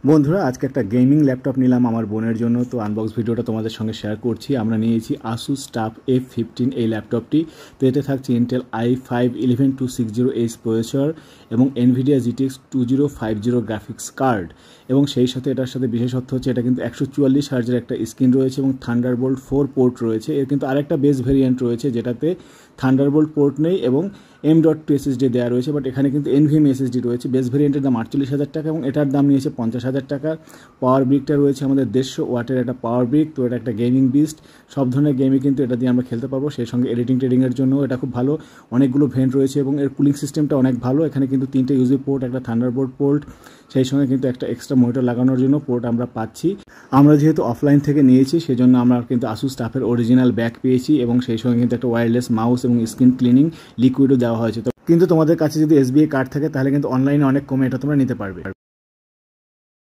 বন্ধুরা আজকে একটা গেমিং ল্যাপটপ নিলাম আমার বোনের জন্য। তো আনবক্স ভিডিওটা তোমাদের সঙ্গে শেয়ার করছি। আমরা নিয়েছি Asus TUF F15 এই ল্যাপটপটি। তো এতে থাকছে ইন্টেল i5 11260H প্রসেসর এবং NVIDIA GTX 2050 গ্রাফিক্স কার্ড, এবং সেই সাথে এটার সাথে বিশেষত্ব হচ্ছে এটা কিন্তু 144 হার্জের একটা স্ক্রিন রয়েছে এবং থান্ডারবোল্ট 4 পোর্ট রয়েছে। এর কিন্তু আরেকটা বেস ভেরিয়েন্ট রয়েছে যেটাতে থান্ডারবোল্ট পোর্ট নেই এবং M.2 SSD দেওয়া রয়েছে, বাট এখানে কিন্তু NVMe SSD রয়েছে। বেস ভেরিয়েন্টের দাম 48,000 টাকা এবং এটার দাম নিয়েছে 50,000 টাকা। পাওয়ার ব্রিকটা রয়েছে আমাদের 150 ওয়াটের একটা পাওয়ার ব্রিক। তো এটা একটা গেমিং বিস্ট, সব ধরনের গেমই কিন্তু এটা দিয়ে আমরা খেলতে পারবো। সেই সঙ্গে এডিটিংয়ের জন্য এটা খুব ভালো, অনেকগুলো ভেন্ট রয়েছে এবং এর কুলিং সিস্টেমটা অনেক ভালো। এখানে কিন্তু 3টে ইউএসবি পোর্ট, একটা থান্ডারবোল্ট পোর্ট, সেই সঙ্গে কিন্তু একটা এক্সট্রা মনিটর লাগানোর জন্য পোর্ট আমরা পাচ্ছি। আমরা যেহেতু অফলাইন থেকে নিয়েছি সেজন্য আমরা কিন্তু Asus TUF-এর অরিজিনাল ব্যাগ পেয়েছি এবং সেই সঙ্গে কিন্তু একটা ওয়্যারলেস মাউস এবং স্ক্রিন ক্লিনিং লিকুইডও দেওয়া হয়েছে। কিন্তু তোমাদের কাছে যদি SBI কার্ড থাকে তাহলে কিন্তু অনলাইনে অনেক কমে এটা তোমরা নিতে পারবে।